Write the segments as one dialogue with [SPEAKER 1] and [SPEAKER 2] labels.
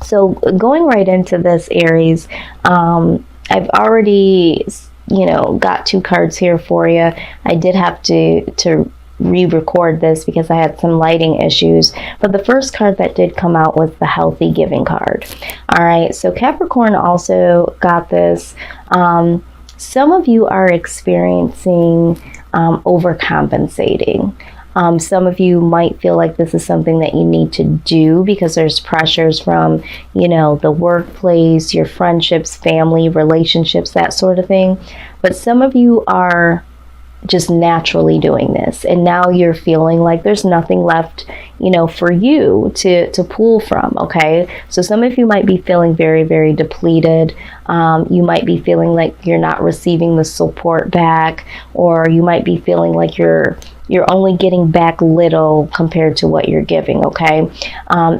[SPEAKER 1] So going right into this, Aries, I've already, got two cards here for you. I did have to re-record this because I had some lighting issues, but the first card that did come out was the healthy giving card. All right, so Capricorn also got this. Some of you are experiencing overcompensating. Some of you might feel like this is something that you need to do because there's pressures from, the workplace, your friendships, family, relationships, that sort of thing. But some of you are just naturally doing this, and now you're feeling like there's nothing left, for you to pull from. Okay, so some of you might be feeling very, very depleted. You might be feeling like you're not receiving the support back, or you might be feeling like you're only getting back little compared to what you're giving. Okay,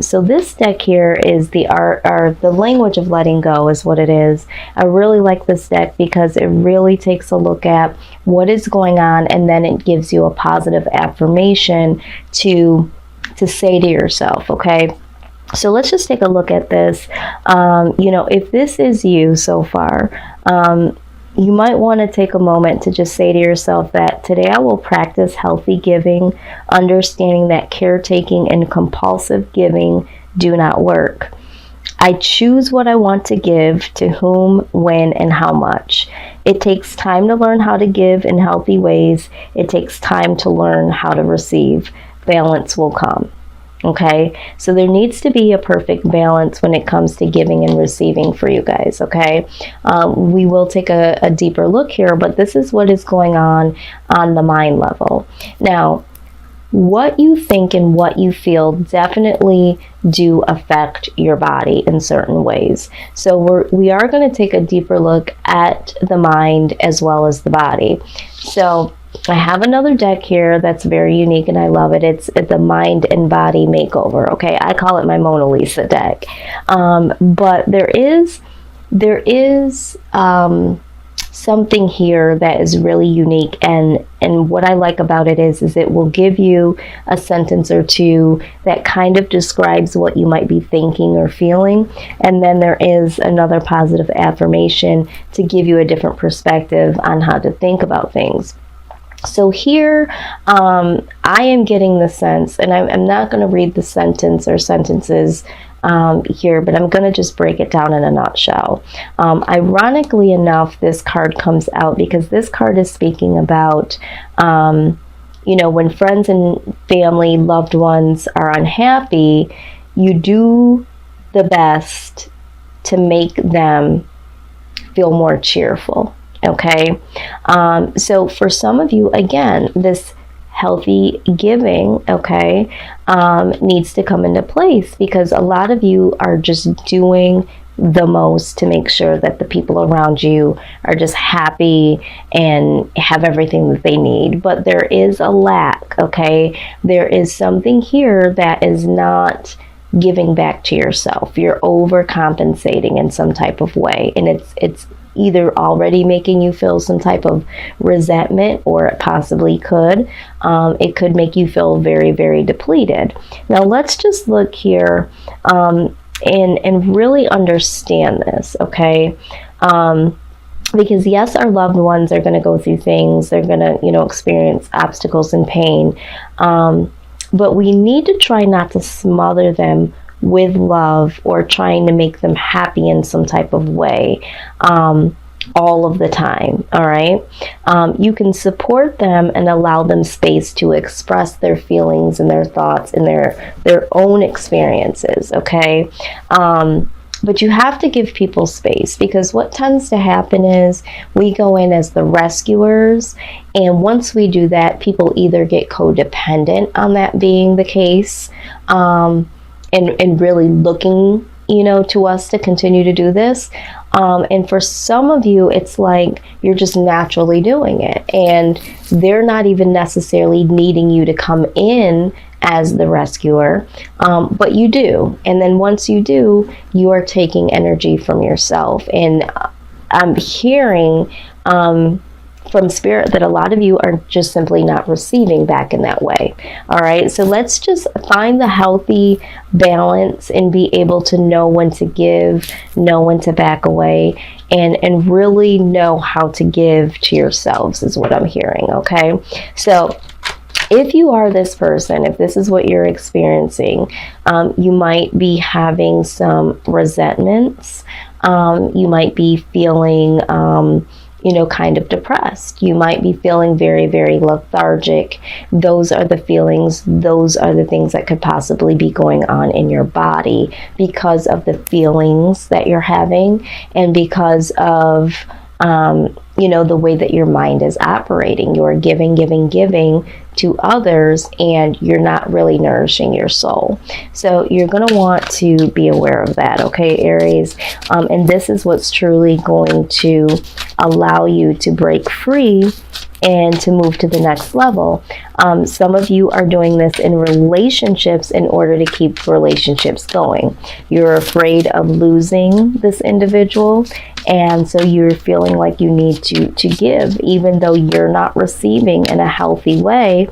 [SPEAKER 1] so this deck here is the art, or the language of letting go is what it is. I really like this deck because it really takes a look at what is going on, and then it gives you a positive affirmation to say to yourself. Okay, so let's just take a look at this. If this is you so far, you might want to take a moment to just say to yourself that today I will practice healthy giving, understanding that caretaking and compulsive giving do not work. I choose what I want to give, to whom, when, and how much. It takes time to learn how to give in healthy ways. It takes time to learn how to receive. Balance will come. Okay, so there needs to be a perfect balance when it comes to giving and receiving for you guys. Okay, we will take a deeper look here, but this is what is going on the mind level. Now, what you think and what you feel definitely do affect your body in certain ways. So we are going to take a deeper look at the mind as well as the body. So I have another deck here that's very unique and I love it. It's the Mind and Body Makeover. Okay, I call it my Mona Lisa deck. But there is something here that is really unique, and what I like about it is it will give you a sentence or two that kind of describes what you might be thinking or feeling, and then there is another positive affirmation to give you a different perspective on how to think about things. So here, I am getting the sense, and I'm not going to read the sentence or sentences here, but I'm going to just break it down in a nutshell. Ironically enough, this card comes out because this card is speaking about, when friends and family, loved ones are unhappy, you do the best to make them feel more cheerful. Okay, so for some of you, again, this healthy giving, okay, needs to come into place because a lot of you are just doing the most to make sure that the people around you are just happy and have everything that they need. But there is a lack, okay? There is something here that is not giving back to yourself. You're overcompensating in some type of way, and it's either already making you feel some type of resentment, or it possibly could. It could make you feel very, very depleted. Now let's just look here and really understand this, okay? Because yes, our loved ones are going to go through things. They're going to, experience obstacles and pain. But we need to try not to smother them with love or trying to make them happy in some type of way all of the time. All right, you can support them and allow them space to express their feelings and their thoughts and their own experiences. Okay, but you have to give people space, because what tends to happen is we go in as the rescuers, and once we do that, people either get codependent on that being the case, and really looking, to us to continue to do this. And for some of you, it's like you're just naturally doing it, and they're not even necessarily needing you to come in as the rescuer, but you do. And then once you do, you are taking energy from yourself. And I'm hearing from spirit that a lot of you are just simply not receiving back in that way. All right, so let's just find the healthy balance and be able to know when to give, know when to back away, and really know how to give to yourselves is what I'm hearing. Okay, so if you are this person, if this is what you're experiencing, you might be having some resentments. You might be feeling, kind of depressed. You might be feeling very, very lethargic. Those are the feelings. Those are the things that could possibly be going on in your body because of the feelings that you're having and because of the way that your mind is operating. You're giving to others and you're not really nourishing your soul. So you're going to want to be aware of that, okay, Aries? And this is what's truly going to allow you to break free and to move to the next level. Some of you are doing this in relationships in order to keep relationships going. You're afraid of losing this individual, and so you're feeling like you need to give, even though you're not receiving in a healthy way.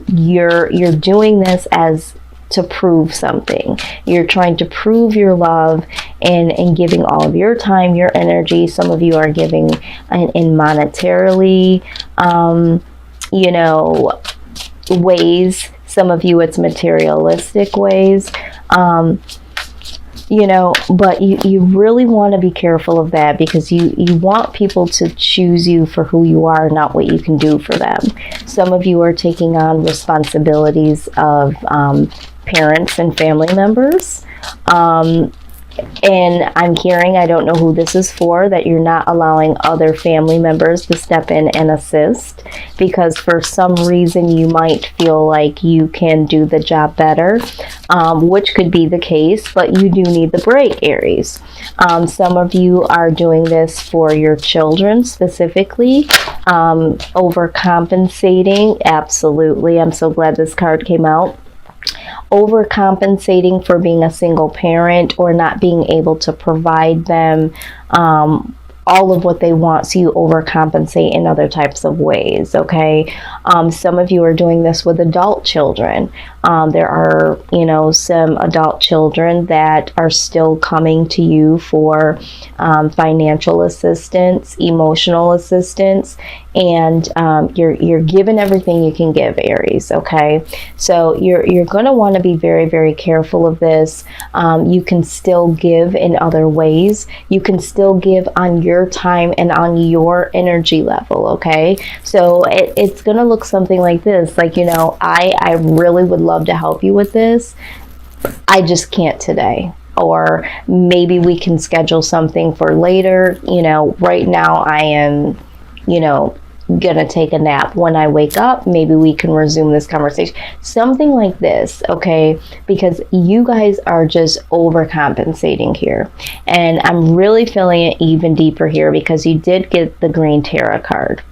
[SPEAKER 1] You're doing this as to prove something. You're trying to prove your love and giving all of your time, your energy. Some of you are giving in monetarily, ways. Some of you it's materialistic ways. But you really want to be careful of that because you want people to choose you for who you are, not what you can do for them. Some of you are taking on responsibilities of parents and family members. And I'm hearing, I don't know who this is for, that you're not allowing other family members to step in and assist because for some reason you might feel like you can do the job better, which could be the case, but you do need the break, Aries. Some of you are doing this for your children specifically, overcompensating. Absolutely. I'm so glad this card came out. Overcompensating for being a single parent or not being able to provide them all of what they want, so you overcompensate in other types of ways, okay? Some of you are doing this with adult children. There are, some adult children that are still coming to you for financial assistance, emotional assistance, and you're given everything you can give, Aries, okay? So you're going to want to be very, very careful of this. You can still give in other ways. You can still give on your time and on your energy level, okay? So it's going to look something like this, like, I really would love to help you with this. I just can't today. Or maybe we can schedule something for later. Right now I am, gonna take a nap. When I wake up, maybe we can resume this conversation. Something like this, okay? Because you guys are just overcompensating here. And I'm really feeling it even deeper here because you did get the green tarot card.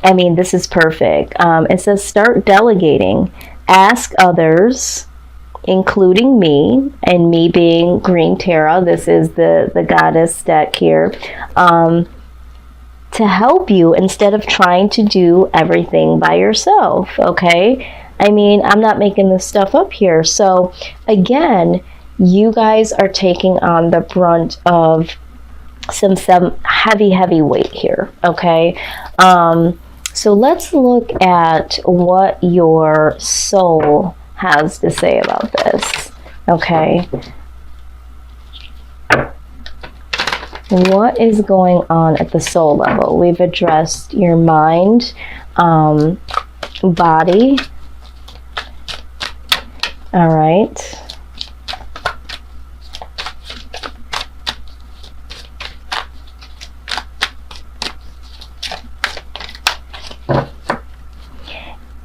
[SPEAKER 1] I mean, this is perfect. It says start delegating. Ask others, including me, and me being green tarot. This is the goddess deck here. To help you instead of trying to do everything by yourself, okay? I mean, I'm not making this stuff up here. So again, you guys are taking on the brunt of some heavy weight here, okay? So let's look at what your soul has to say about this, okay? What is going on at the soul level? We've addressed your mind, body. All right.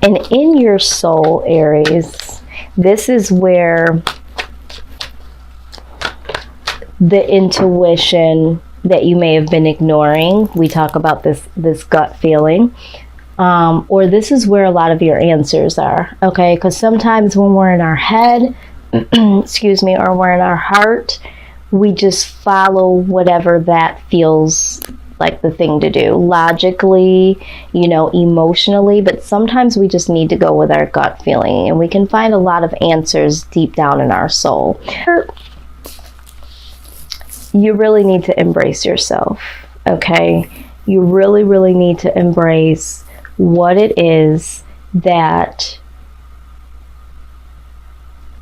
[SPEAKER 1] And in your soul, Aries, this is where the intuition that you may have been ignoring, we talk about this gut feeling, or this is where a lot of your answers are, okay? Because sometimes when we're in our head, excuse me, or we're in our heart, we just follow whatever that feels like the thing to do logically, emotionally, but sometimes we just need to go with our gut feeling, and we can find a lot of answers deep down in our soul. You really need to embrace yourself, okay? You really, really need to embrace what it is that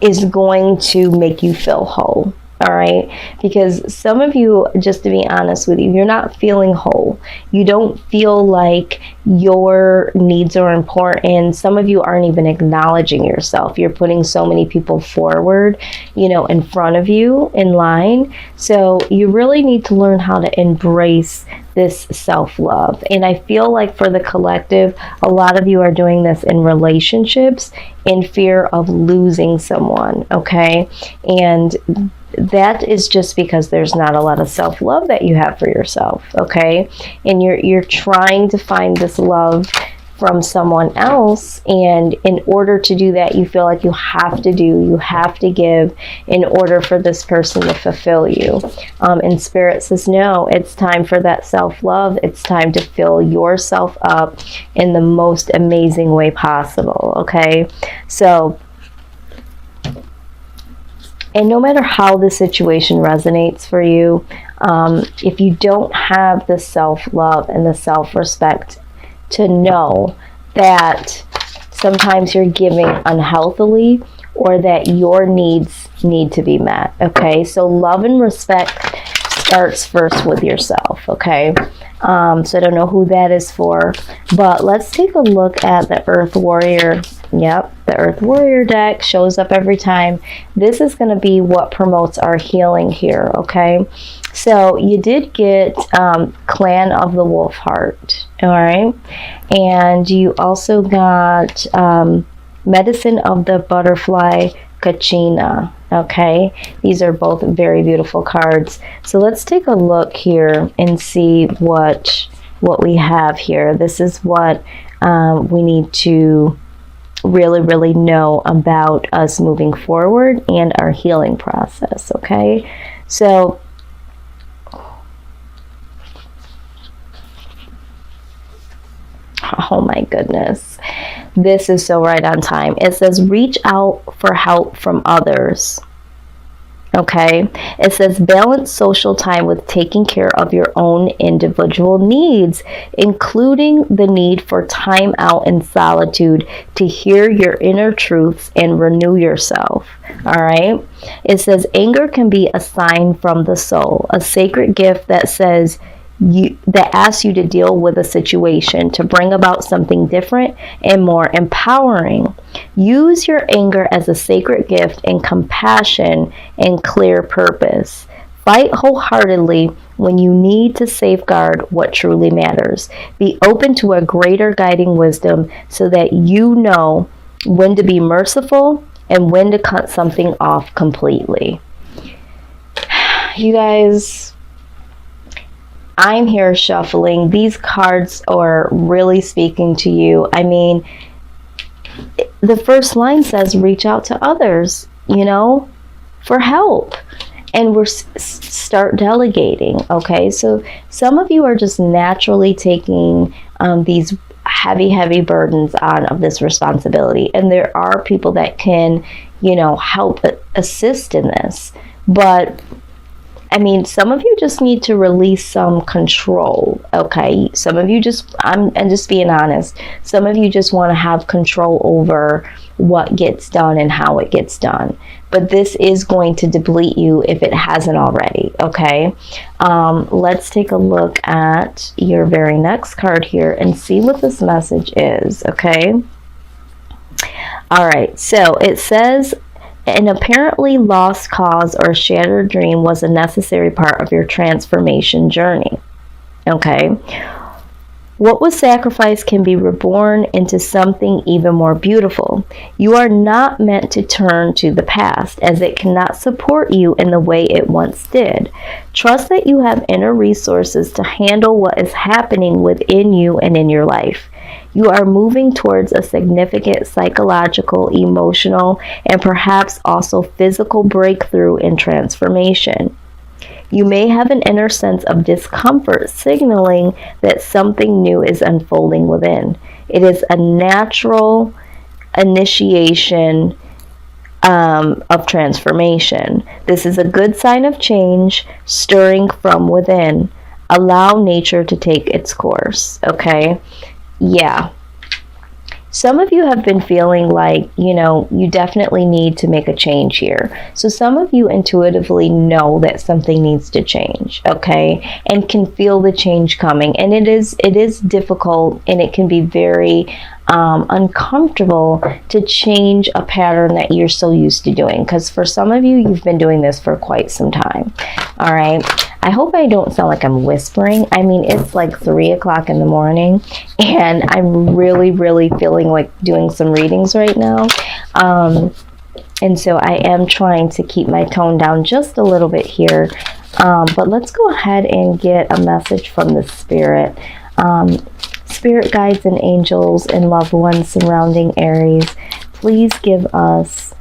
[SPEAKER 1] is going to make you feel whole. All right, because some of you, just to be honest with you, you're not feeling whole. You don't feel like your needs are important. Some of you aren't even acknowledging yourself. You're putting so many people forward, in front of you in line. So you really need to learn how to embrace this self-love. And I feel like for the collective, a lot of you are doing this in relationships in fear of losing someone, okay? And that is just because there's not a lot of self-love that you have for yourself, okay? And you're trying to find this love from someone else, and in order to do that, you feel like you have to give in order for this person to fulfill you. And Spirit says, no, it's time for that self-love. It's time to fill yourself up in the most amazing way possible, okay? So, and no matter how the situation resonates for you, if you don't have the self-love and the self-respect to know that sometimes you're giving unhealthily or that your needs need to be met, okay? So love and respect starts first with yourself, okay? So I don't know who that is for, but let's take a look at the Earth Warrior. Yep, the Earth Warrior deck shows up every time. This is going to be what promotes our healing here, okay? So you did get Clan of the Wolf Heart, all right? And you also got Medicine of the Butterfly Kachina, okay? These are both very beautiful cards. So let's take a look here and see what we have here. This is what we need to really, really know about us moving forward and our healing process, okay? So oh my goodness, this is so right on time. It says reach out for help from others, okay? It says balance social time with taking care of your own individual needs, including the need for time out in solitude to hear your inner truths and renew yourself, all right? It says anger can be a sign from the soul, a sacred gift that says that asks you to deal with a situation to bring about something different and more empowering. Use your anger as a sacred gift and compassion and clear purpose. Fight wholeheartedly when you need to safeguard what truly matters. Be open to a greater guiding wisdom so that you know when to be merciful and when to cut something off completely. You guys, I'm here shuffling. These cards are really speaking to you. I mean, the first line says reach out to others, for help. And we're start delegating, okay? So some of you are just naturally taking these heavy burdens on of this responsibility. And there are people that can, help assist in this. But I mean, some of you just need to release some control, okay? Some of you I'm just being honest, some of you just want to have control over what gets done and how it gets done. But this is going to deplete you if it hasn't already, okay? Let's take a look at your very next card here and see what this message is, okay? All right, so it says, an apparently lost cause or shattered dream was a necessary part of your transformation journey. Okay. What was sacrificed can be reborn into something even more beautiful. You are not meant to turn to the past, as it cannot support you in the way it once did. Trust that you have inner resources to handle what is happening within you and in your life. You are moving towards a significant psychological, emotional, and perhaps also physical breakthrough and transformation. You may have an inner sense of discomfort, signaling that something new is unfolding within. It is a natural initiation of transformation. This is a good sign of change stirring from within. Allow nature to take its course, okay? Yeah. Some of you have been feeling like, you definitely need to make a change here. So some of you intuitively know that something needs to change, okay? And can feel the change coming. And it is difficult, and it can be very uncomfortable to change a pattern that you're so used to doing. Because for some of you, you've been doing this for quite some time, all right? I hope I don't sound like I'm whispering. I mean, it's like 3 o'clock in the morning, and I'm really, really feeling like doing some readings right now. And so I am trying to keep my tone down just a little bit here. But let's go ahead and get a message from the Spirit. Spirit guides and angels and loved ones surrounding Aries, please give us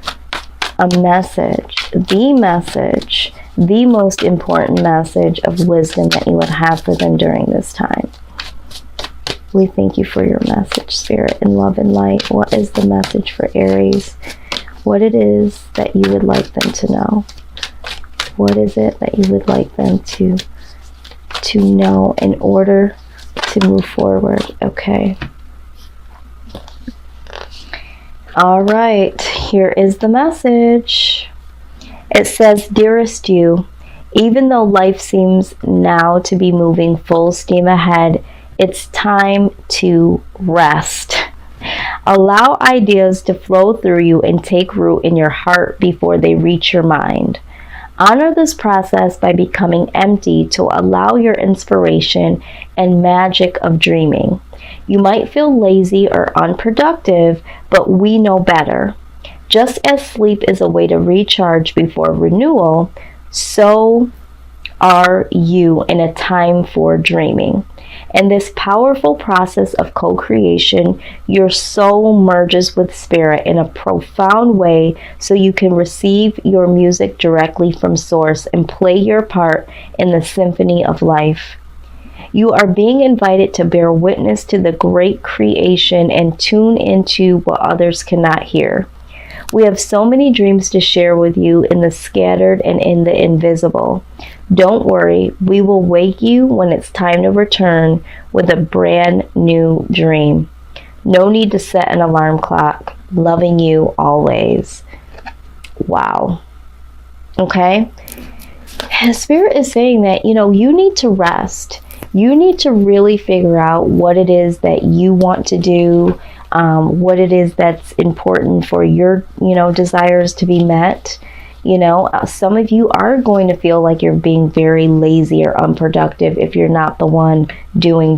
[SPEAKER 1] a message, the most important message of wisdom that you would have for them during this time. We thank you for your message, Spirit, in love and light. What is the message for Aries? What it is that you would like them to know? What is it that you would like them to know in order to move forward? Okay. All right, here is the message. It says, dearest you, even though life seems now to be moving full steam ahead, it's time to rest. Allow ideas to flow through you and take root in your heart before they reach your mind. Honor this process by becoming empty to allow your inspiration and magic of dreaming. You might feel lazy or unproductive, but we know better. Just as sleep is a way to recharge before renewal, so are you in a time for dreaming. In this powerful process of co-creation, your soul merges with spirit in a profound way so you can receive your music directly from source and play your part in the symphony of life. You are being invited to bear witness to the great creation and tune into what others cannot hear. We have so many dreams to share with you in the scattered and in the invisible. Don't worry, we will wake you when it's time to return with a brand new dream. No need to set an alarm clock. Loving you always. Wow. Okay? Spirit is saying that, you need to rest. You need to really figure out what it is that you want to do, what it is that's important for your, desires to be met. Some of you are going to feel like you're being very lazy or unproductive if you're not the one doing.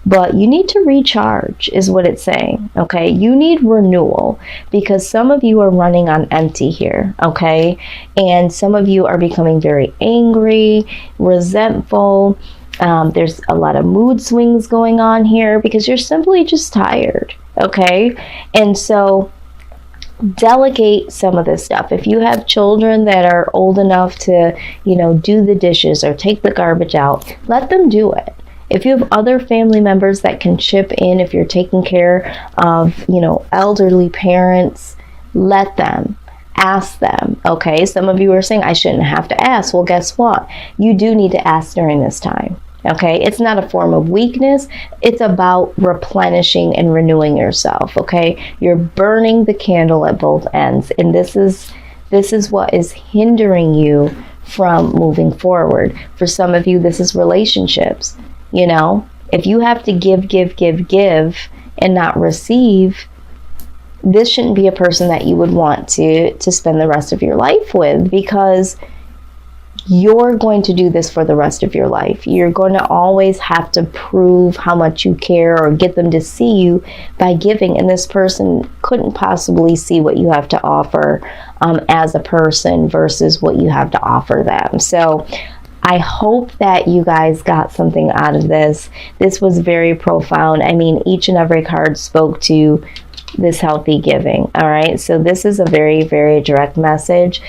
[SPEAKER 1] But you need to recharge is what it's saying, okay? You need renewal because some of you are running on empty here, okay? And some of you are becoming very angry, resentful. There's a lot of mood swings going on here because you're simply just tired, okay? And so delegate some of this stuff. If you have children that are old enough to, do the dishes or take the garbage out, let them do it. If you have other family members that can chip in, if you're taking care of, elderly parents, let them. Ask them, okay? Some of you are saying, I shouldn't have to ask. Well, guess what? You do need to ask during this time. Okay, it's not a form of weakness. It's about replenishing and renewing yourself. Okay, you're burning the candle at both ends, and this is what is hindering you from moving forward. For some of you, this is relationships. If you have to give and not receive, this shouldn't be a person that you would want to spend the rest of your life with, because you're going to do this for the rest of your life. You're going to always have to prove how much you care or get them to see you by giving. And this person couldn't possibly see what you have to offer as a person versus what you have to offer them. So I hope that you guys got something out of this. This was very profound. I mean, each and every card spoke to this healthy giving. All right. So this is a very, very direct message.